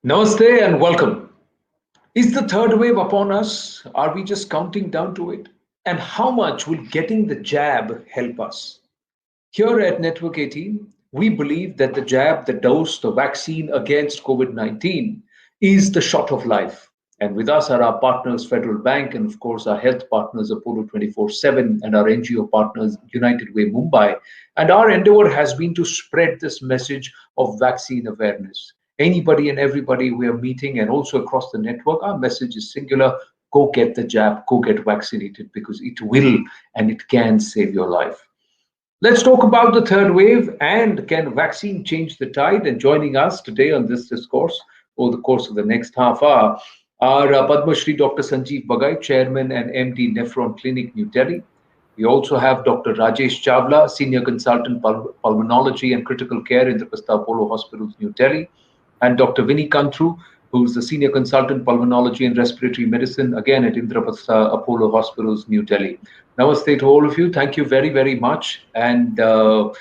Namaste and welcome. Is the third wave upon us? Are we just counting down to it? And how much will getting the jab help us? Here at Network 18, we believe that the jab, the dose, the vaccine against COVID 19 is the shot of life. And with us are our partners, Federal Bank, and of course, our health partners, Apollo 24/7, and our NGO partners, United Way Mumbai. And our endeavor has been to spread this message of vaccine awareness. Anybody and everybody we are meeting, and also across the network, our message is singular: go get the jab, go get vaccinated, because it will and it can save your life. Let's talk about the third wave and can vaccine change the tide? And joining us today on this discourse over the course of the next half hour are Padma Shri Dr. Sanjeev Bagai, Chairman and MD, Nephron Clinic, New Delhi. We also have Dr. Rajesh Chawla, Senior Consultant, Pulmonology and Critical Care, Indraprastha Apollo Hospitals, New Delhi, and Dr. Vinny Kantroo, who's the Senior Consultant, Pulmonology and Respiratory Medicine, again at Indraprastha Apollo Hospitals, New Delhi. Namaste to all of you. Thank you very, very much. And the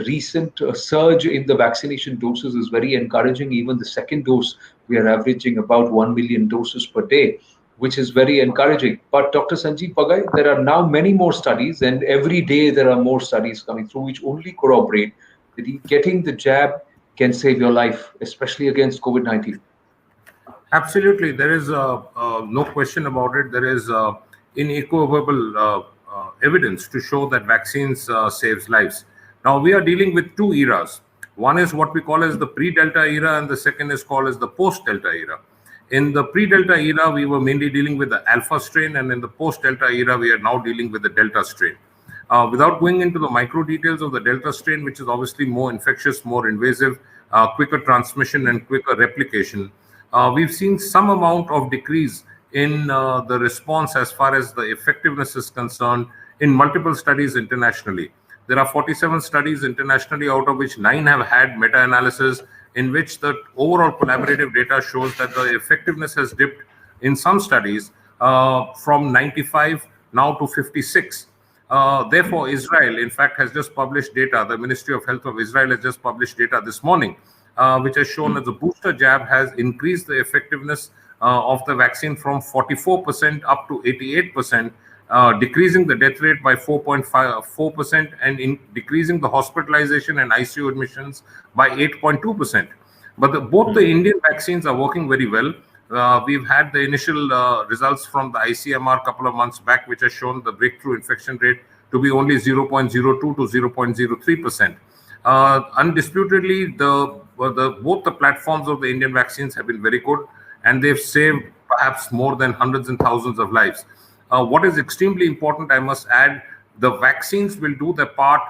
recent surge in the vaccination doses is very encouraging. Even the second dose, we are averaging about 1 million doses per day, which is very encouraging. But Dr. Sanjeev Bagai, there are now many more studies, and every day there are more studies coming through, which only corroborate that getting the jab can save your life, especially against COVID-19. Absolutely. There is no question about it. There is unequivocal evidence to show that vaccines saves lives. Now, we are dealing with two eras. One is what we call as the pre-Delta era, and the second is called as the post-Delta era. In the pre-Delta era, we were mainly dealing with the Alpha strain, and in the post-Delta era, we are now dealing with the Delta strain. Without going into the micro details of the Delta strain, which is obviously more infectious, more invasive, quicker transmission and quicker replication, we've seen some amount of decrease in the response as far as the effectiveness is concerned in multiple studies internationally. There are 47 studies internationally, out of which 9 have had meta-analysis in which the overall collaborative data shows that the effectiveness has dipped in some studies from 95 now to 56. Therefore, Israel, in fact, has just published data. The Ministry of Health of Israel has just published data this morning, which has shown that the booster jab has increased the effectiveness of the vaccine from 44% up to 88%, decreasing the death rate by 4.4% and decreasing the hospitalization and ICU admissions by 8.2%. But both the Indian vaccines are working very well. We've had the initial results from the ICMR a couple of months back, which has shown the breakthrough infection rate to be only 0.02 to 0.03%. Undisputedly, both the platforms of the Indian vaccines have been very good, and they've saved perhaps more than hundreds and thousands of lives. What is extremely important, I must add, the vaccines will do their part,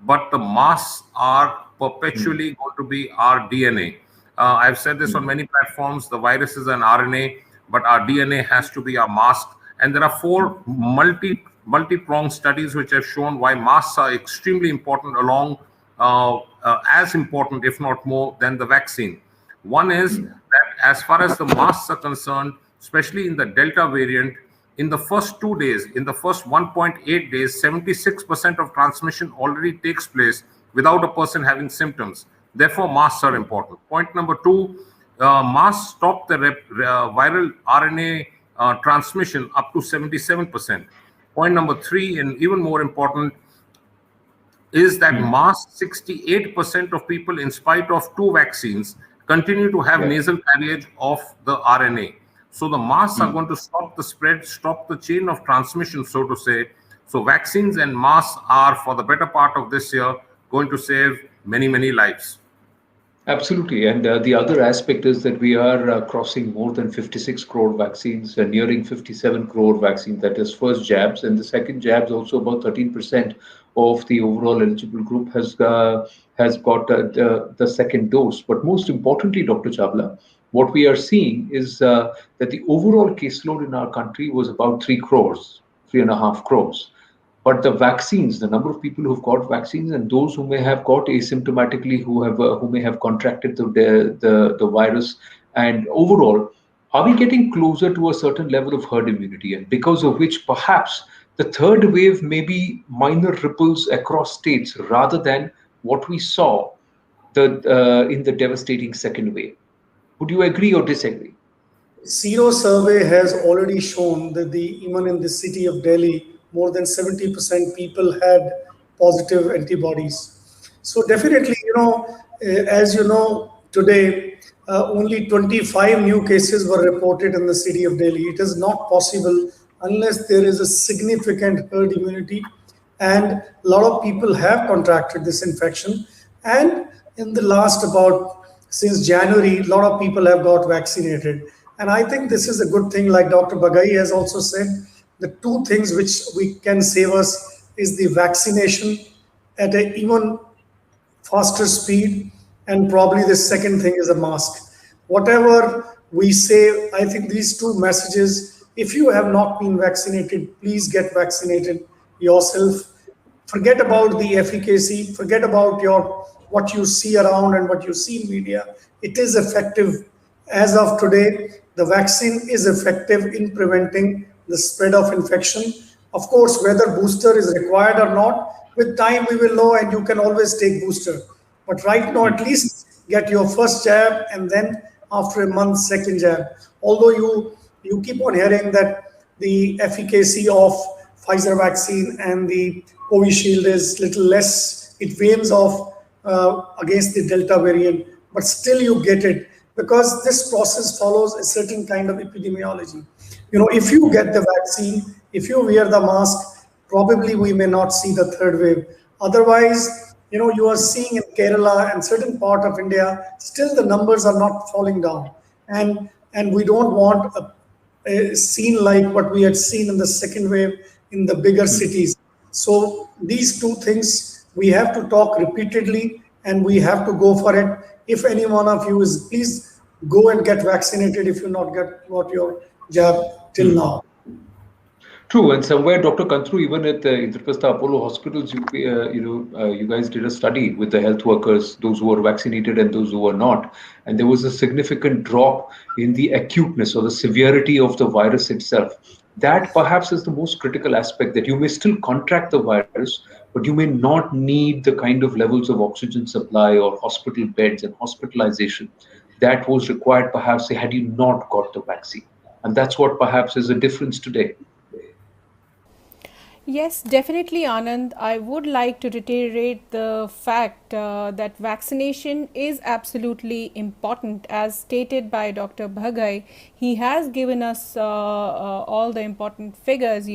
but the masks are perpetually going to be our DNA. I've said this on many platforms: the virus is an RNA, but our DNA has to be our mask. And there are 4 multi-pronged studies which have shown why masks are extremely important, along as important, if not more, than the vaccine. One is that as far as the masks are concerned, especially in the Delta variant, in the first 2 days, in the first 1.8 days, 76% of transmission already takes place without a person having symptoms. Therefore, masks are important. Point number 2, masks stop the viral RNA transmission up to 77%. Point number 3, and even more important, is that masks, 68% of people, in spite of 2 vaccines, continue to have nasal carriage of the RNA. So the masks are going to stop the spread, stop the chain of transmission, so to say. So vaccines and masks are, for the better part of this year, going to save many, many lives. Absolutely. And the other aspect is that we are crossing more than 56 crore vaccines, nearing 57 crore vaccines. That is first jabs. And the second jabs, also about 13% of the overall eligible group has got the second dose. But most importantly, Dr. Chawla, what we are seeing is that the overall caseload in our country was about 3 crores, 3.5 crores. But the vaccines, the number of people who've got vaccines and those who may have got asymptomatically, who may have contracted the virus, and overall, are we getting closer to a certain level of herd immunity? And because of which, perhaps the third wave may be minor ripples across states rather than what we saw in the devastating second wave. Would you agree or disagree? Zero survey has already shown that even in the city of Delhi, more than 70% people had positive antibodies. So definitely, as you know, today only 25 new cases were reported in the city of Delhi. It is not possible unless there is a significant herd immunity, and a lot of people have contracted this infection. And in the last about since January, a lot of people have got vaccinated. And I think this is a good thing. Like Dr. Bagai has also said, the two things which we can save us is the vaccination at an even faster speed, and probably the second thing is a mask. Whatever we say, I think these two messages, if you have not been vaccinated, please get vaccinated yourself. Forget about the efficacy, forget about your what you see around and what you see in media. It is effective. As of today, the vaccine is effective in preventing the spread of infection. Of course, whether booster is required or not, with time we will know, and you can always take booster. But right now, at least get your first jab, and then after a month, second jab. Although you keep on hearing that the efficacy of Pfizer vaccine and the Covishield is little less, it wanes off against the Delta variant, but still you get it, because this process follows a certain kind of epidemiology. If you get the vaccine, if you wear the mask, probably we may not see the third wave. Otherwise, you are seeing in Kerala and certain part of India, still the numbers are not falling down. And we don't want a scene like what we had seen in the second wave in the bigger cities. So these two things, we have to talk repeatedly, and we have to go for it. If any one of you is, please go and get vaccinated if you not got your jab till now. True, and somewhere, Dr. Kantroo, even at the Indraprastha Apollo Hospitals, you guys did a study with the health workers, those who were vaccinated and those who were not, and there was a significant drop in the acuteness or the severity of the virus itself. That perhaps is the most critical aspect, that you may still contract the virus, but you may not need the kind of levels of oxygen supply or hospital beds and hospitalization that was required perhaps had you not got the vaccine. And that's what perhaps is a difference today. Yes, definitely, Anand. I would like to reiterate the fact that vaccination is absolutely important. As stated by Dr. Bagai, he has given us all the important figures.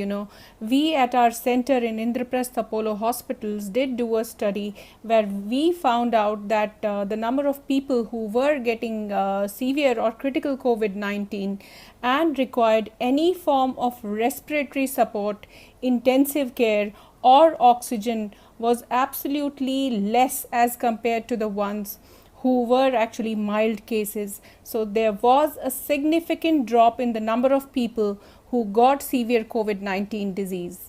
We at our center in Indraprastha Apollo Hospitals did do a study where we found out that the number of people who were getting severe or critical COVID-19 and required any form of respiratory support, intensive care or oxygen was absolutely less as compared to the ones who were actually mild cases. So there was a significant drop in the number of people who got severe COVID-19 disease.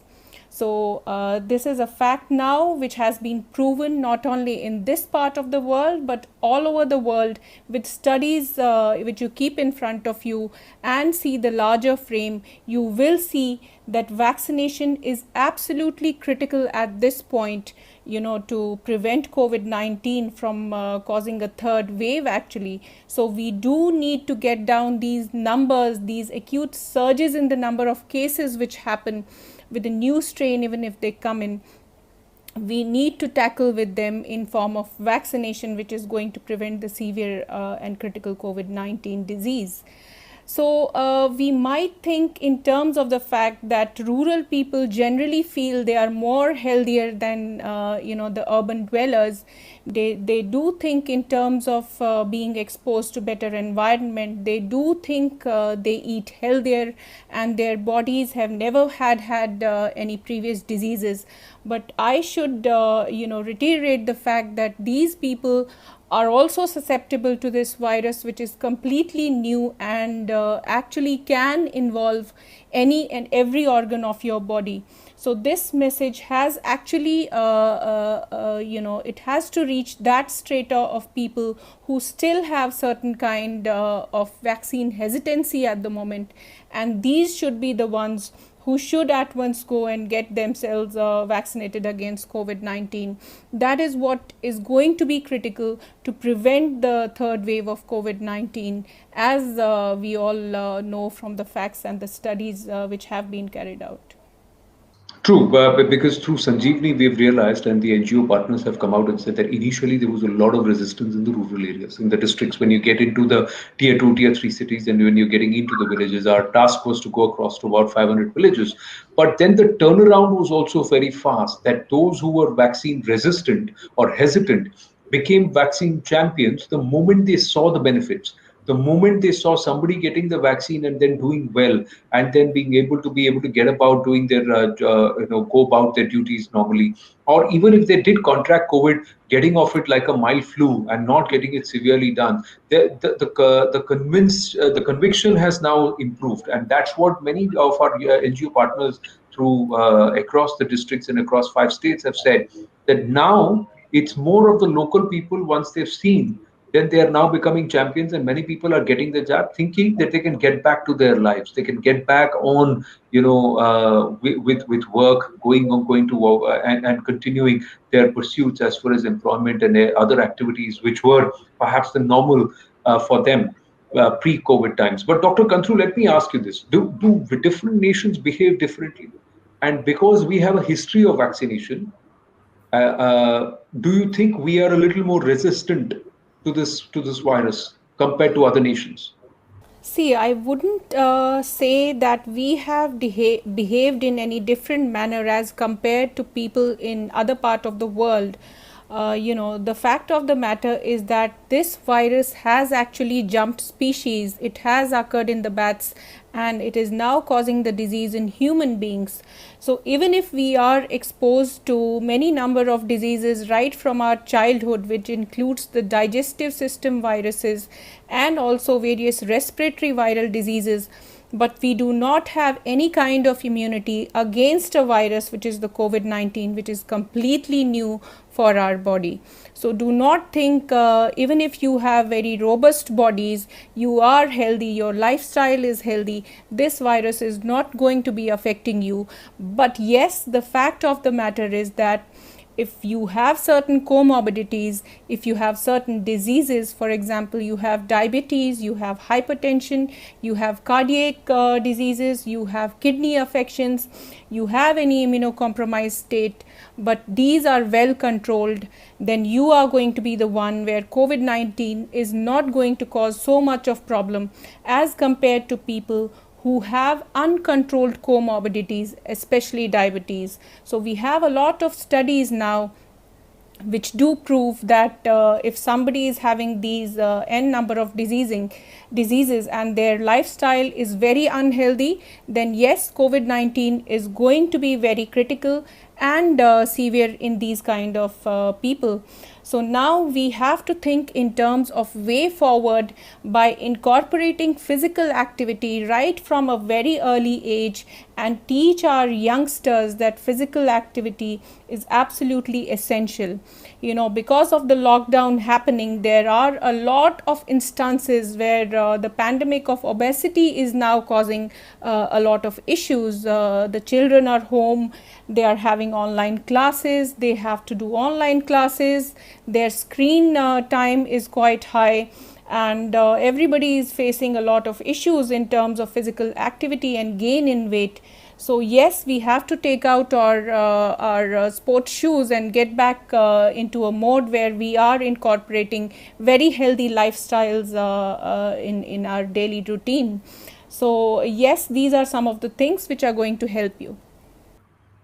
So this is a fact now which has been proven not only in this part of the world but all over the world, with studies which you keep in front of you and see the larger frame. You will see that vaccination is absolutely critical at this point, to prevent COVID-19 from causing a third wave actually. So we do need to get down these numbers, these acute surges in the number of cases which happen with a new strain. Even if they come in, we need to tackle with them in form of vaccination, which is going to prevent the severe and critical COVID-19 disease. So we might think in terms of the fact that rural people generally feel they are more healthier than the urban dwellers. They do think in terms of being exposed to better environment. They do think they eat healthier and their bodies have never had any previous diseases. But I should reiterate the fact that these people are also susceptible to this virus, which is completely new and actually can involve any and every organ of your body. So this message has actually, it has to reach that strata of people who still have certain kind of vaccine hesitancy at the moment, and these should be the ones who should at once go and get themselves vaccinated against COVID-19. That is what is going to be critical to prevent the third wave of COVID-19, as we all know from the facts and the studies which have been carried out. True, but because through Sanjeevani we've realized, and the NGO partners have come out and said that initially there was a lot of resistance in the rural areas, in the districts. When you get into the tier 2, tier 3 cities, and when you're getting into the villages, our task was to go across to about 500 villages. But then the turnaround was also very fast, that those who were vaccine resistant or hesitant became vaccine champions the moment they saw the benefits, the moment they saw somebody getting the vaccine and then doing well, and then being able to get about doing their go about their duties normally, or even if they did contract COVID, getting off it like a mild flu and not getting it severely done, the conviction has now improved, and that's what many of our NGO partners through across the districts and across 5 states have said, that now it's more of the local people. Once they've seen, then they are now becoming champions, and many people are getting the jab thinking that they can get back to their lives, they can get back on, with work, going to work, and continuing their pursuits as far as employment and other activities which were perhaps the normal for them pre-COVID times. But Dr. Kantroo, let me ask you this: do different nations behave differently? And because we have a history of vaccination, do you think we are a little more resistant to this virus compared to other nations? See, I wouldn't say that we have behaved in any different manner as compared to people in other part of the world. The fact of the matter is that this virus has actually jumped species. It has occurred in the bats, and it is now causing the disease in human beings. So even if we are exposed to many number of diseases right from our childhood, which includes the digestive system viruses and also various respiratory viral diseases, but we do not have any kind of immunity against a virus which is the COVID-19, which is completely new for our body. So do not think, even if you have very robust bodies, you are healthy, your lifestyle is healthy, this virus is not going to be affecting you. But yes, the fact of the matter is that if you have certain comorbidities, if you have certain diseases, for example, you have diabetes, you have hypertension, you have cardiac diseases, you have kidney affections, you have any immunocompromised state, but these are well controlled, then you are going to be the one where COVID-19 is not going to cause so much of problem as compared to people who have uncontrolled comorbidities, especially diabetes. So we have a lot of studies now which do prove that if somebody is having these n number of diseases and their lifestyle is very unhealthy, then yes, COVID-19 is going to be very critical and severe in these kind of people. So now we have to think in terms of way forward by incorporating physical activity right from a very early age and teach our youngsters that physical activity is absolutely essential. Because of the lockdown happening, there are a lot of instances where the pandemic of obesity is now causing a lot of issues. The children are home, they are having online classes, they have to do online classes, their screen time is quite high, and everybody is facing a lot of issues in terms of physical activity and gain in weight. So yes, we have to take out our sports shoes and get back into a mode where we are incorporating very healthy lifestyles in our daily routine. So yes, these are some of the things which are going to help you.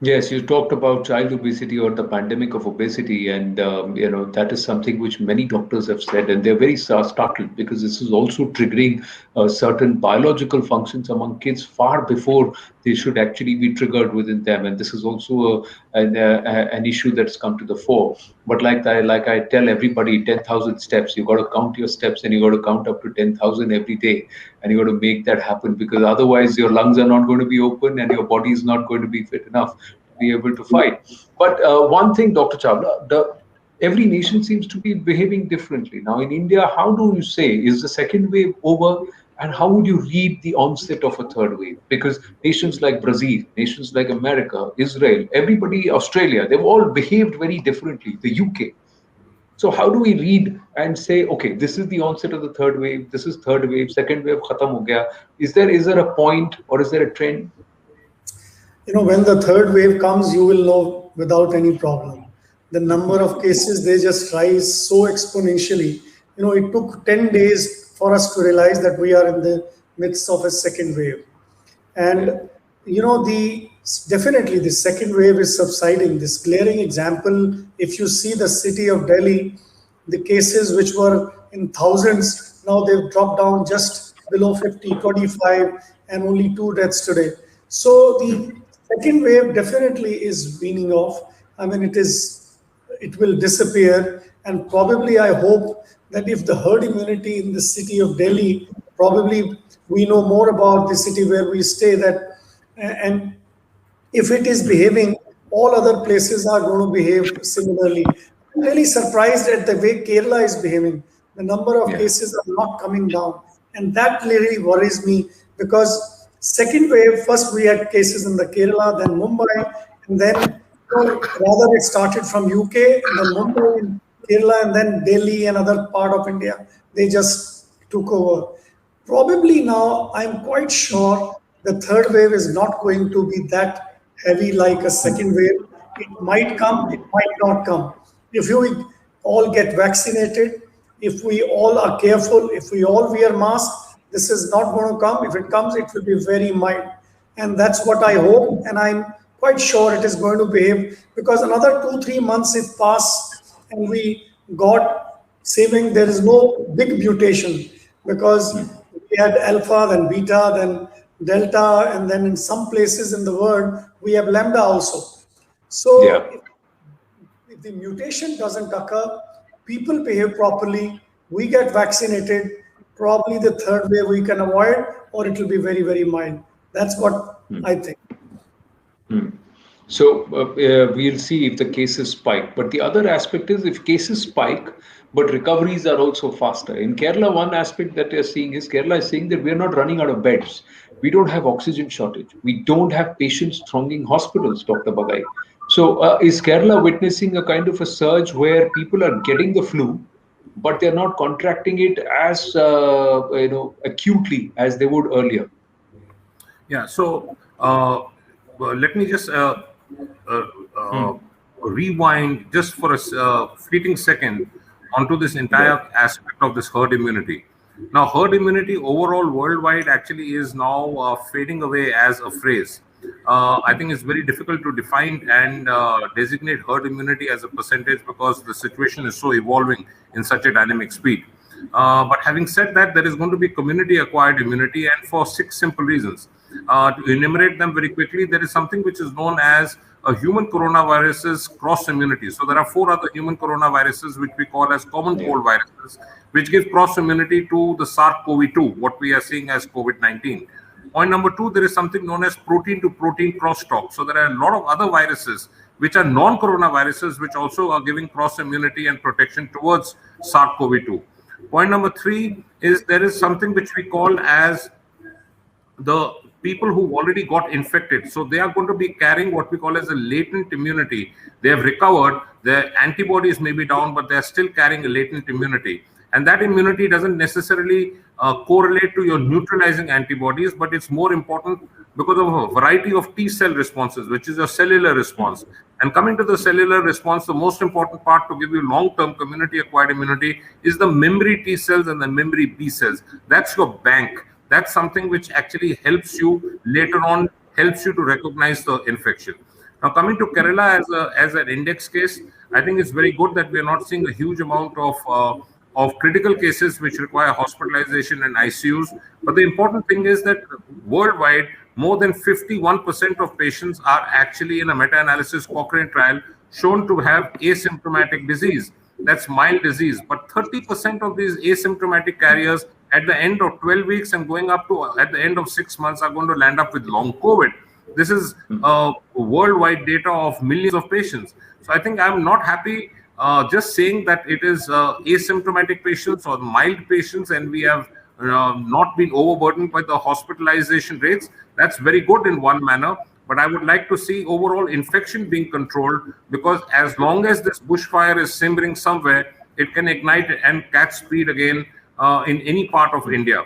Yes, you talked about child obesity or the pandemic of obesity, and that is something which many doctors have said, and they're very startled because this is also triggering certain biological functions among kids far before they should actually be triggered within them, and this is also an issue that's come to the fore. But like I tell everybody, 10,000 steps. You got to count your steps, and you got to count up to 10,000 every day, and you got to make that happen, because otherwise your lungs are not going to be open and your body is not going to be fit enough to be able to fight. But one thing, Dr. Chawla, every nation seems to be behaving differently. Now, in India, how do you say, is the second wave over? And how would you read the onset of a third wave? Because nations like Brazil, nations like America, Israel, everybody, Australia, they've all behaved very differently, the UK. So how do we read and say, okay, this is the onset of the third wave, this is third wave, second wave, khatam ho gaya. Is there a point or is there a trend? When the third wave comes, you will know without any problem. The number of cases, they just rise so exponentially. It took 10 days for us to realize that we are in the midst of a second wave. Yeah. And the definitely the second wave is subsiding. This glaring example, if you see the city of Delhi, the cases which were in thousands, now they've dropped down just below 50, 25, and only 2 deaths today. So the second wave definitely is weaning off. I mean, it will disappear, and probably I hope that if the herd immunity in the city of Delhi, probably we know more about the city where we stay, that and if it is behaving, all other places are going to behave similarly. I'm really surprised at the way Kerala is behaving. The number of Yeah. cases are not coming down, and that really worries me, because second wave, first we had cases in the Kerala, then Mumbai, and then rather it started from UK, and then Mumbai, and Kerala, and then Delhi and other part of India. They just took over. Probably now, I'm quite sure the third wave is not going to be that heavy like a second wave. It might come, it might not come. If you all get vaccinated, if we all are careful, if we all wear masks, this is not going to come. If it comes, it will be very mild. And that's what I hope. And I'm quite sure it is going to behave, because another 2, 3 months if pass and we got saving, there is no big mutation, because we had alpha, then beta, then delta, and then in some places in the world we have lambda also. So Yeah. if the mutation doesn't occur, people behave properly, we get vaccinated, probably the third wave we can avoid, or it will be very, very mild. That's what I think. So we'll see if the cases spike. But the other aspect is, if cases spike, but recoveries are also faster. In Kerala, one aspect that they're seeing is Kerala is saying that we're not running out of beds. We don't have oxygen shortage. We don't have patients thronging hospitals, Dr. Bagai. So is Kerala witnessing a kind of a surge where people are getting the flu, but they're not contracting it as acutely as they would earlier? Yeah, so well, let me just rewind just for a fleeting second onto this entire aspect of this herd immunity. Now, herd immunity overall worldwide actually is now fading away as a phrase. I think it's very difficult to define and designate herd immunity as a percentage, because the situation is so evolving in such a dynamic speed. But having said that, there is going to be community acquired immunity, and for 6 simple reasons. To enumerate them very quickly, there is something which is known as a human coronavirus's cross immunity. So there are 4 other human coronaviruses which we call as common cold viruses, which give cross immunity to the SARS-CoV-2, what we are seeing as COVID-19. Point number 2, there is something known as protein to protein crosstalk. So there are a lot of other viruses which are non-coronaviruses, which also are giving cross immunity and protection towards SARS-CoV-2. Point number 3 is there is something which we call as the people who already got infected. So they are going to be carrying what we call as a latent immunity. They have recovered, their antibodies may be down, but they are still carrying a latent immunity. And that immunity doesn't necessarily correlate to your neutralizing antibodies, but it's more important because of a variety of T cell responses, which is a cellular response. And coming to the cellular response, the most important part to give you long-term community-acquired immunity is the memory T cells and the memory B cells. That's your bank. That's something which actually helps you later on, helps you to recognize the infection. Now, coming to Kerala as an index case, I think it's very good that we are not seeing a huge amount of critical cases which require hospitalization and ICUs. But the important thing is that worldwide, more than 51% of patients are actually in a meta-analysis Cochrane trial shown to have asymptomatic disease. That's mild disease. But 30% of these asymptomatic carriers at the end of 12 weeks and going up to at the end of 6 months are going to land up with long COVID. This is worldwide data of millions of patients. So I think I'm not happy just saying that it is asymptomatic patients or mild patients and we have not been overburdened by the hospitalization rates. That's very good in one manner. But I would like to see overall infection being controlled, because as long as this bushfire is simmering somewhere, it can ignite and catch speed again in any part of India.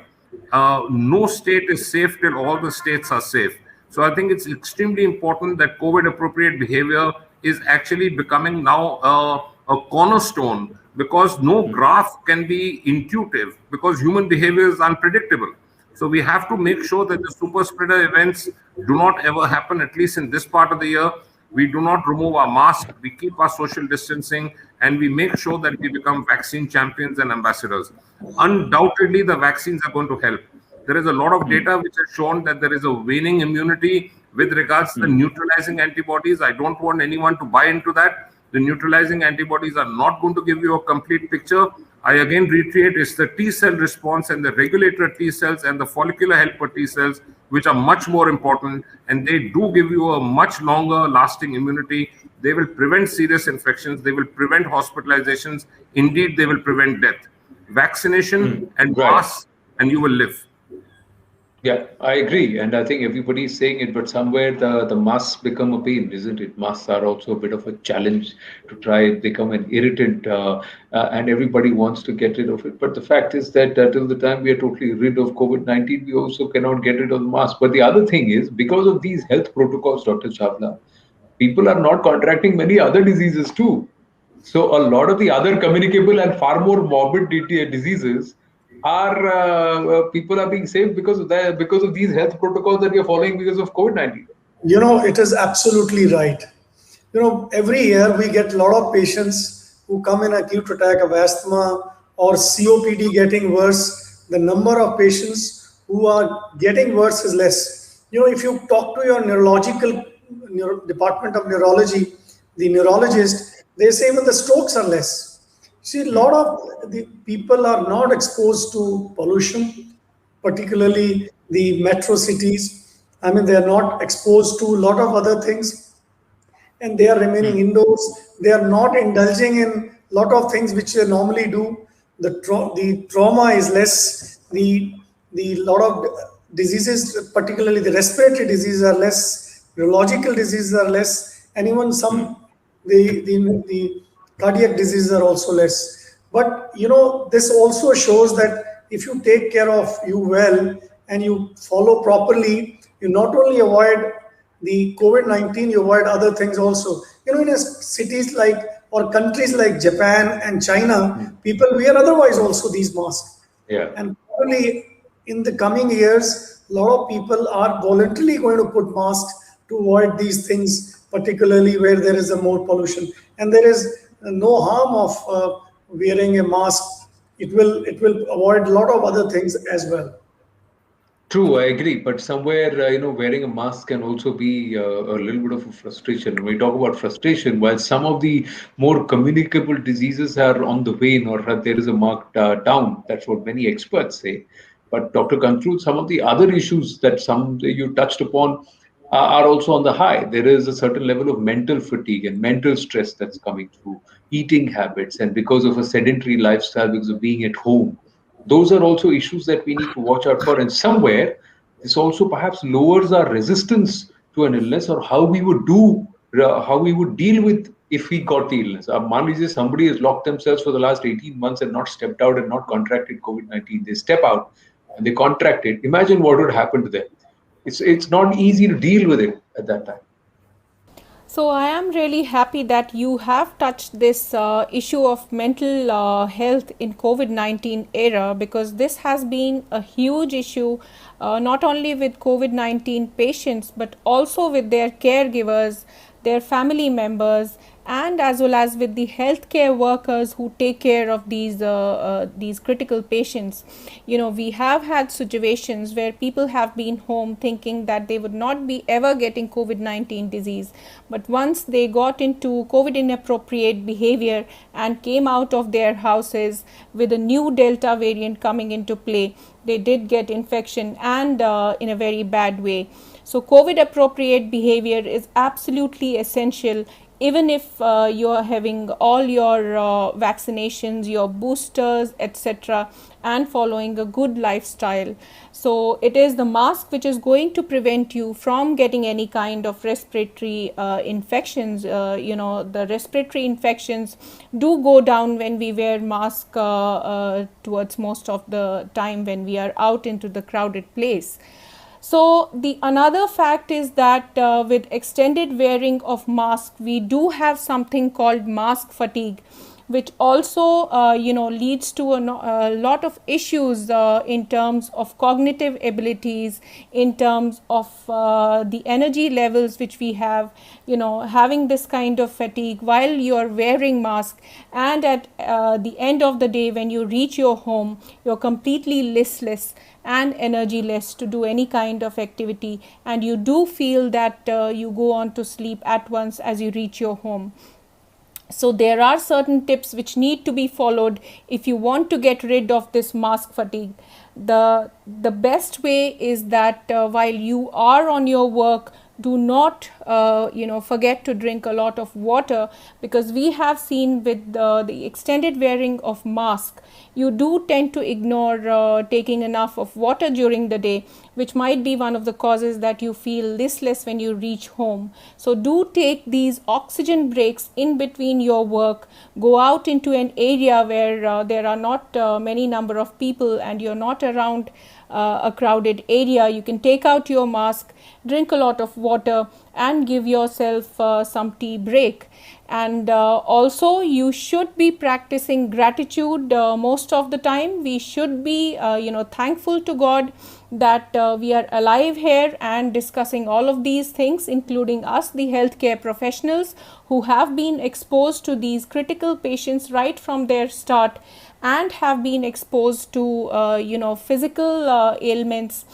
No state is safe till all the states are safe. So I think it's extremely important that COVID appropriate behavior is actually becoming now a cornerstone, because no graph can be intuitive, because human behavior is unpredictable. So we have to make sure that the super spreader events do not ever happen, at least in this part of the year. We do not remove our mask, we keep our social distancing, and we make sure that we become vaccine champions and ambassadors. Undoubtedly, the vaccines are going to help. There is a lot of data which has shown that there is a waning immunity with regards to the neutralizing antibodies. I don't want anyone to buy into that. The neutralizing antibodies are not going to give you a complete picture. I again reiterate, it's the T cell response and the regulator T cells and the follicular helper T cells which are much more important, and they do give you a much longer lasting immunity. They will prevent serious infections, they will prevent hospitalizations, indeed they will prevent death. Vaccination and masks, and you will live. Yeah, I agree. And I think everybody is saying it, but somewhere the masks become a pain, isn't it? Masks are also a bit of a challenge to try become an irritant, and everybody wants to get rid of it. But the fact is that till the time we are totally rid of COVID-19, we also cannot get rid of the mask. But the other thing is, because of these health protocols, Dr. Chawla, people are not contracting many other diseases too. So a lot of the other communicable and far more morbid diseases are people are being saved because of that, because of these health protocols that we are following because of COVID-19. It is absolutely right. Every year we get a lot of patients who come in acute attack of asthma or COPD getting worse. The number of patients who are getting worse is less. If you talk to your department of neurology, the neurologist, they say even the strokes are less. See, a lot of the people are not exposed to pollution, particularly the metro cities. I mean, they are not exposed to a lot of other things, and they are remaining indoors. They are not indulging in a lot of things which they normally do. The trauma is less. The lot of diseases, particularly the respiratory diseases, are less. Neurological diseases are less, and even some the cardiac diseases are also less. But this also shows that if you take care of you well and you follow properly, you not only avoid the COVID-19, you avoid other things also. In cities like or countries like Japan and China, people wear otherwise also these masks. Yeah. And probably in the coming years, a lot of people are voluntarily going to put masks to avoid these things, particularly where there is a more pollution. And there is no harm of wearing a mask. It will avoid a lot of other things as well. True, I agree. But somewhere, wearing a mask can also be a little bit of a frustration. When we talk about frustration, while some of the more communicable diseases are on the wane or there is a marked down, that's what many experts say. But Dr. Kantroo, some of the other issues that you touched upon are also on the high. There is a certain level of mental fatigue and mental stress that's coming through, eating habits, and because of a sedentary lifestyle, because of being at home. Those are also issues that we need to watch out for. And somewhere, this also perhaps lowers our resistance to an illness, or how we would deal with if we got the illness. Somebody has locked themselves for the last 18 months and not stepped out and not contracted COVID-19. They step out and they contract it. Imagine what would happen to them. It's not easy to deal with it at that time. So I am really happy that you have touched this issue of mental health in COVID-19 era, because this has been a huge issue not only with COVID-19 patients but also with their caregivers, their family members, and as well as with the healthcare workers who take care of these critical patients. We have had situations where people have been home thinking that they would not be ever getting COVID-19 disease, but once they got into COVID inappropriate behavior and came out of their houses with a new Delta variant coming into play, they did get infection, and in a very bad way. So COVID appropriate behavior is absolutely essential even if you're having all your vaccinations, your boosters, etc., and following a good lifestyle. So it is the mask which is going to prevent you from getting any kind of respiratory infections. The respiratory infections do go down when we wear mask towards most of the time when we are out into the crowded place. So the another fact is that with extended wearing of mask, we do have something called mask fatigue, which also leads to a lot of issues in terms of cognitive abilities, in terms of the energy levels which we have. Having this kind of fatigue while you are wearing mask, and at the end of the day when you reach your home, you're completely listless and energyless to do any kind of activity, and you do feel that you go on to sleep at once as you reach your home. So there are certain tips which need to be followed if you want to get rid of this mask fatigue. The best way is that while you are on your work, do not forget to drink a lot of water, because we have seen with the extended wearing of mask, you do tend to ignore taking enough of water during the day, which might be one of the causes that you feel listless when you reach home. So do take these oxygen breaks in between your work. Go out into an area where there are not many number of people and you're not around a crowded area. You can take out your mask, drink a lot of water, and give yourself some tea break. And also you should be practicing gratitude most of the time. We should be thankful to God that we are alive here and discussing all of these things, including us, the healthcare professionals, who have been exposed to these critical patients right from their start and have been exposed to physical ailments,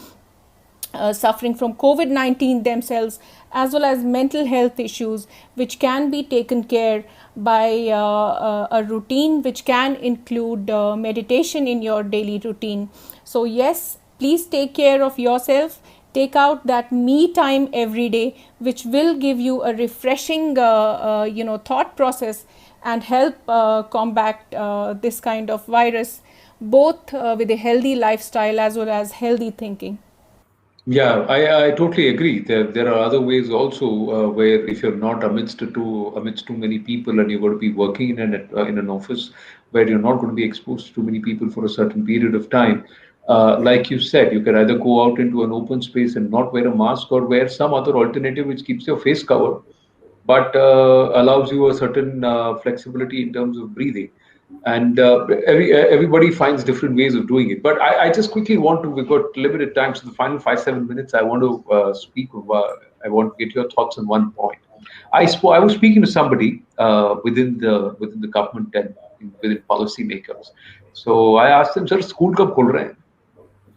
suffering from COVID-19 themselves, as well as mental health issues, which can be taken care by a routine which can include meditation in your daily routine. So yes, please take care of yourself. Take out that me time every day, which will give you a refreshing thought process and help combat this kind of virus, both with a healthy lifestyle as well as healthy thinking. Yeah, I totally agree. There are other ways also where if you're not amidst too many people and you're going to be working in an office where you're not going to be exposed to too many people for a certain period of time, like you said, you can either go out into an open space and not wear a mask, or wear some other alternative which keeps your face covered but allows you a certain flexibility in terms of breathing. And everybody finds different ways of doing it. But I just quickly want to, we've got limited time, so the final 5-7 minutes, I want to I want to get your thoughts on one point. I was speaking to somebody within the government and within policymakers. So I asked them, sir, school kab khul rahe hain?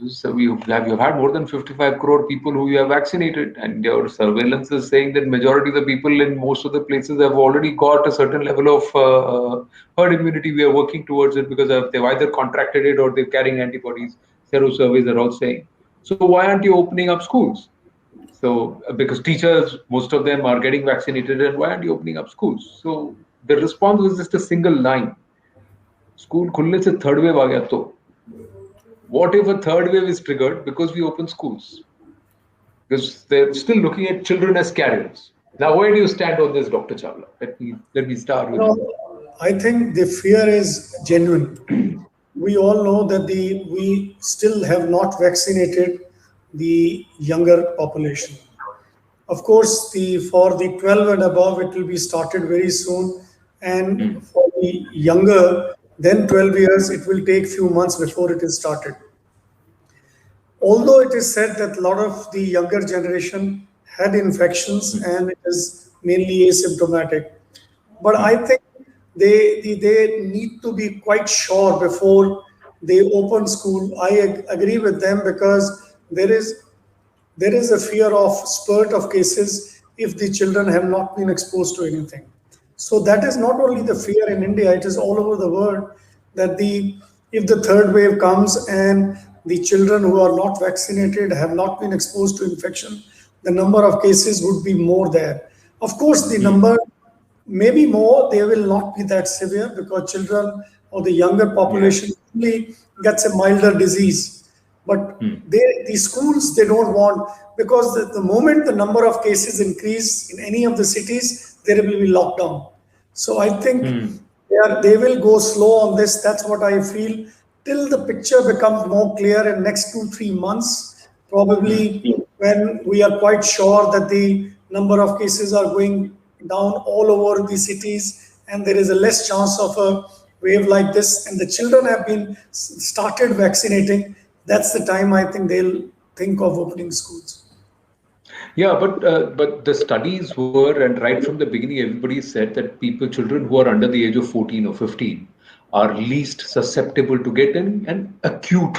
So you've had more than 55 crore people who you have vaccinated, and your surveillance is saying that majority of the people in most of the places have already got a certain level of herd immunity. We are working towards it because they've either contracted it or they're carrying antibodies. Sero surveys are all saying. So why aren't you opening up schools? So because teachers, most of them are getting vaccinated, and why aren't you opening up schools? So the response was just a single line: school खुलने से third wave आ गया तो. What if a third wave is triggered because we open schools? Because they're still looking at children as carriers. Now, where do you stand on this, Dr. Chawla? Let me start with you. I think the fear is genuine. We all know that we still have not vaccinated the younger population. Of course, for the 12 and above, it will be started very soon, and for the younger than 12 years, it will take few months before it is started. Although it is said that a lot of the younger generation had infections and it is mainly asymptomatic, but I think they need to be quite sure before they open school. I agree with them, because there is a fear of spurt of cases if the children have not been exposed to anything. So that is not only the fear in India, it is all over the world, that if the third wave comes and the children who are not vaccinated have not been exposed to infection, the number of cases would be more there. Of course, the number maybe more, they will not be that severe because children or the younger population usually gets a milder disease. But the schools, they don't want, because the moment the number of cases increase in any of the cities, there will be lockdown. So I think they will go slow on this. That's what I feel. Till the picture becomes more clear in next 2-3 months, probably when we are quite sure that the number of cases are going down all over the cities and there is a less chance of a wave like this and the children have been started vaccinating, that's the time I think they'll think of opening schools. Yeah, but the studies were, and right from the beginning, everybody said that children who are under the age of 14 or 15 are least susceptible to get an acute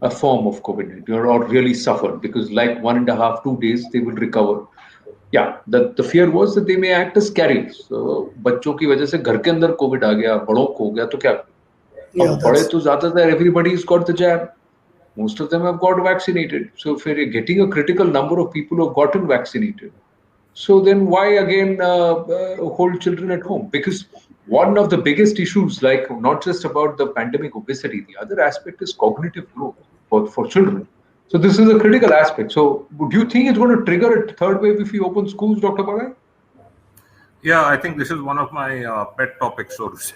a form of COVID-19 or really suffer, because like 1.5, 2 days they will recover. Yeah, the fear was that they may act as carriers. So बच्चों की वजह से घर के अंदर Covid आ गया, बड़ों को हो गया तो क्या? Yeah, अब बड़े तो ज्यादातर everybody's got the jab. Most of them have got vaccinated. So if you're getting a critical number of people who have gotten vaccinated, so then why again hold children at home? Because one of the biggest issues, like not just about the pandemic obesity, the other aspect is cognitive growth for children. So this is a critical aspect. So do you think it's going to trigger a third wave if we open schools, Dr. Bagai? Yeah, I think this is one of my pet topics, so to say.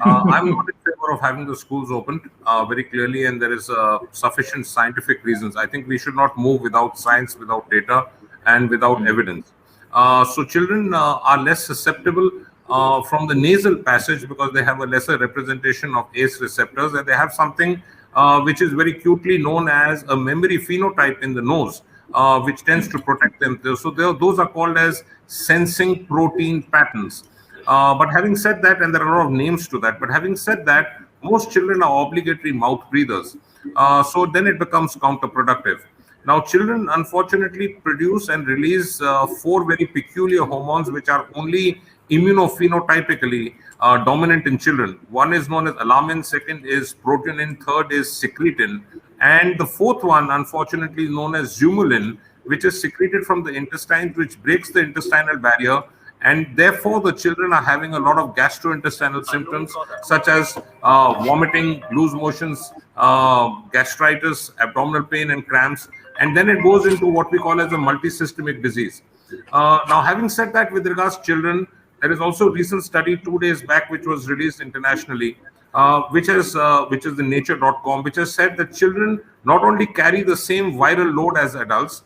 I'm not in favor of having the schools opened very clearly, and there is sufficient scientific reasons. I think we should not move without science, without data, and without evidence. So children are less susceptible from the nasal passage because they have a lesser representation of ACE receptors, and they have something which is very cutely known as a memory phenotype in the nose, which tends to protect them. So those are called as sensing protein patterns. But having said that, and there are a lot of names to that, but having said that, most children are obligatory mouth breathers. So then it becomes counterproductive. Now, children unfortunately produce and release 4 very peculiar hormones which are only immunophenotypically dominant in children. One is known as alarmin, second is protein, third is secretin, and the fourth one, unfortunately, is known as zumulin, which is secreted from the intestines, which breaks the intestinal barrier, and therefore the children are having a lot of gastrointestinal symptoms such as vomiting, loose motions, gastritis, abdominal pain, and cramps, and then it goes into what we call as a multisystemic disease. Now, having said that, with regards to children, there is also a recent study 2 days back which was released internationally, which is the nature.com, which has said that children not only carry the same viral load as adults,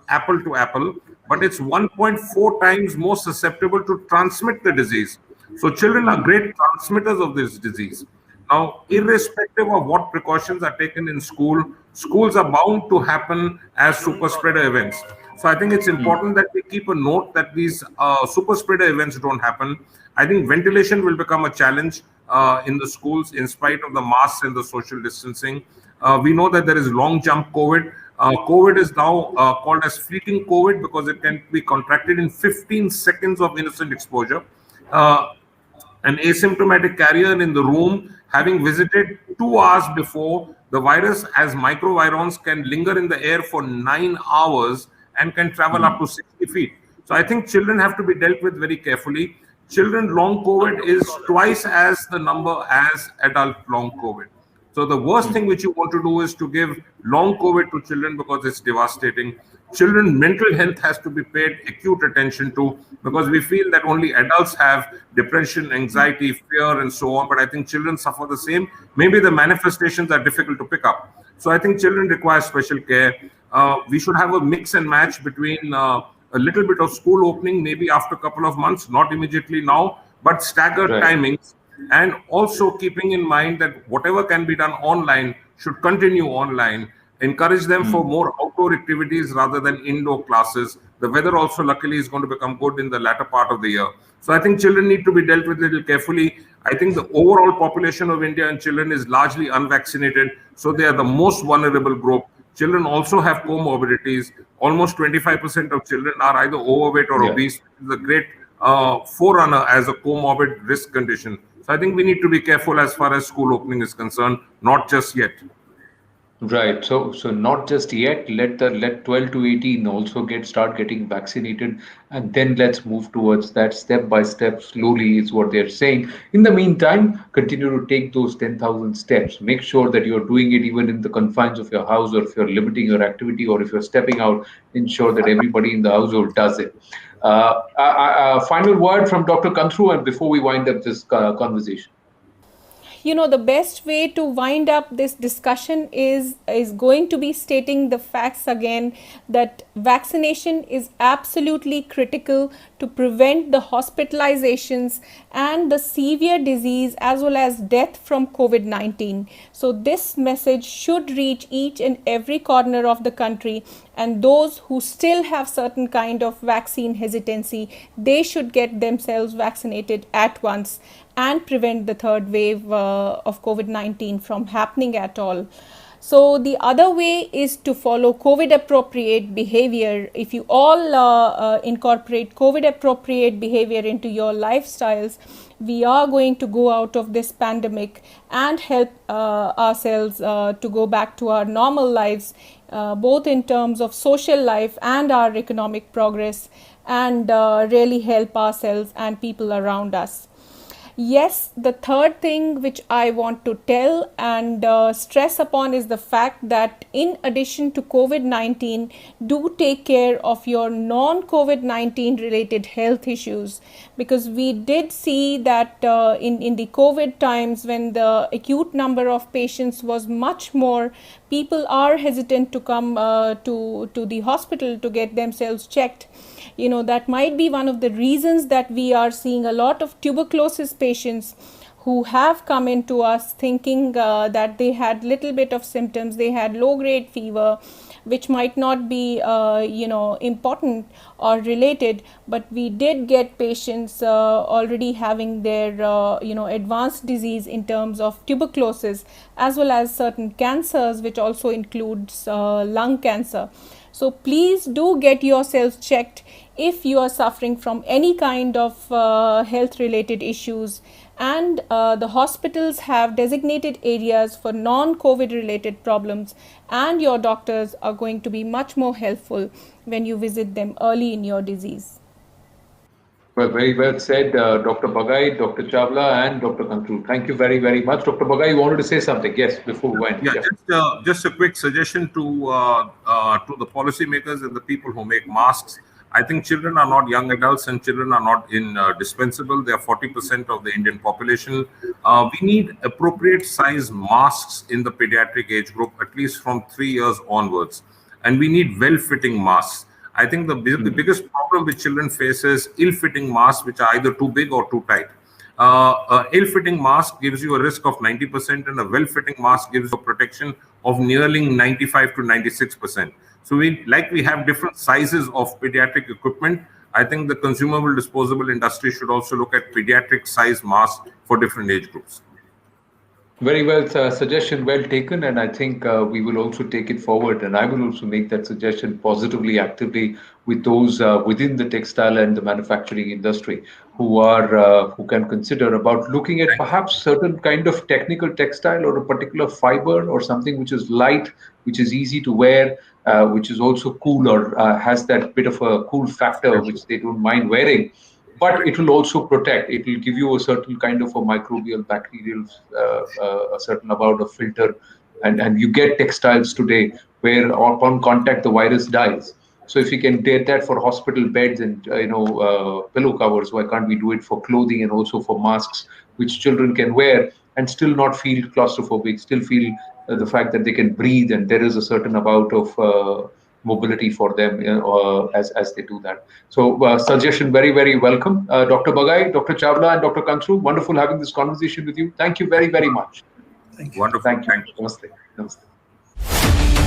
apple to apple, but it's 1.4 times more susceptible to transmit the disease. So children are great transmitters of this disease. Now, irrespective of what precautions are taken in school, schools are bound to happen as super spreader events. So I think it's important that we keep a note that these super spreader events don't happen. I think ventilation will become a challenge in the schools in spite of the masks and the social distancing. We know that there is long jump COVID. COVID is now called as fleeting COVID because it can be contracted in 15 seconds of innocent exposure. An asymptomatic carrier in the room, having visited 2 hours before, the virus as microvirons can linger in the air for 9 hours and can travel up to 60 feet. So I think children have to be dealt with very carefully. Children long COVID is twice as the number as adult long COVID. So the worst thing which you want to do is to give long COVID to children because it's devastating. Children mental health has to be paid acute attention to because we feel that only adults have depression, anxiety, fear, and so on. But I think children suffer the same. Maybe the manifestations are difficult to pick up. So I think children require special care. We should have a mix and match between a little bit of school opening, maybe after a couple of months, not immediately now, but staggered timings. And also keeping in mind that whatever can be done online should continue online. Encourage them for more outdoor activities rather than indoor classes. The weather also luckily is going to become good in the latter part of the year. So I think children need to be dealt with a little carefully. I think the overall population of India and children is largely unvaccinated. So they are the most vulnerable group. Children also have comorbidities. Almost 25% of children are either overweight or obese, which is a great forerunner as a comorbid risk condition. So I think we need to be careful as far as school opening is concerned, not just yet. Right. So not just yet. Let 12 to 18 also start getting vaccinated, and then let's move towards that step by step. Slowly is what they're saying. In the meantime, continue to take those 10,000 steps. Make sure that you're doing it even in the confines of your house, or if you're limiting your activity, or if you're stepping out, ensure that everybody in the household does it. Final word from Dr. Kantroo, and before we wind up this conversation. The best way to wind up this discussion is going to be stating the facts again, that vaccination is absolutely critical to prevent the hospitalizations and the severe disease as well as death from COVID-19. So this message should reach each and every corner of the country, and those who still have certain kind of vaccine hesitancy, they should get themselves vaccinated at once and prevent the third wave of COVID-19 from happening at all. So the other way is to follow COVID appropriate behavior. If you all incorporate COVID appropriate behavior into your lifestyles, we are going to go out of this pandemic and help ourselves to go back to our normal lives, both in terms of social life and our economic progress, and really help ourselves and people around us. Yes, the third thing which I want to tell and stress upon is the fact that in addition to COVID-19, do take care of your non-COVID-19 related health issues, because we did see that in the COVID times, when the acute number of patients was much more, people are hesitant to come to the hospital to get themselves checked. That might be one of the reasons that we are seeing a lot of tuberculosis patients who have come into us thinking that they had little bit of symptoms, they had low grade fever, which might not be important or related, but we did get patients already having their advanced disease in terms of tuberculosis, as well as certain cancers, which also includes lung cancer. So please do get yourselves checked if you are suffering from any kind of health related issues, and the hospitals have designated areas for non-COVID related problems, and your doctors are going to be much more helpful when you visit them early in your disease. Well, very well said, Dr. Bagai, Dr. Chawla, and Dr. Kantroo. Thank you very, very much. Dr. Bagai, you wanted to say something? Yes, before we went. Yeah, just a quick suggestion to the policymakers and the people who make masks. I think children are not young adults, and children are not indispensable. They are 40% of the Indian population. We need appropriate size masks in the pediatric age group, at least from 3 years onwards, and we need well-fitting masks. I think the biggest problem which children face is ill-fitting masks, which are either too big or too tight. Ill-fitting mask gives you a risk of 90%, and a well-fitting mask gives you a protection of nearly 95 to 96%. So we have different sizes of pediatric equipment. I think the consumable disposable industry should also look at pediatric size masks for different age groups. Very well, suggestion well taken, and I think we will also take it forward, and I will also make that suggestion positively, actively with those within the textile and the manufacturing industry who can consider about looking at perhaps certain kind of technical textile or a particular fiber or something which is light, which is easy to wear, which is also cool or has that bit of a cool factor which they don't mind wearing. But it will also protect. It will give you a certain kind of a microbial, bacterial, a certain amount of filter, and you get textiles today where upon contact the virus dies. So if you can get that for hospital beds and pillow covers, why can't we do it for clothing and also for masks, which children can wear and still not feel claustrophobic, still feel the fact that they can breathe and there is a certain amount of mobility for them as they do that. So suggestion very, very welcome. Dr. Bagai, Dr. Chawla, and Dr. Kantroo, wonderful having this conversation with you. Thank you very, very much. Thank you. Wonderful. Thank you. Thank you. Namaste. Namaste.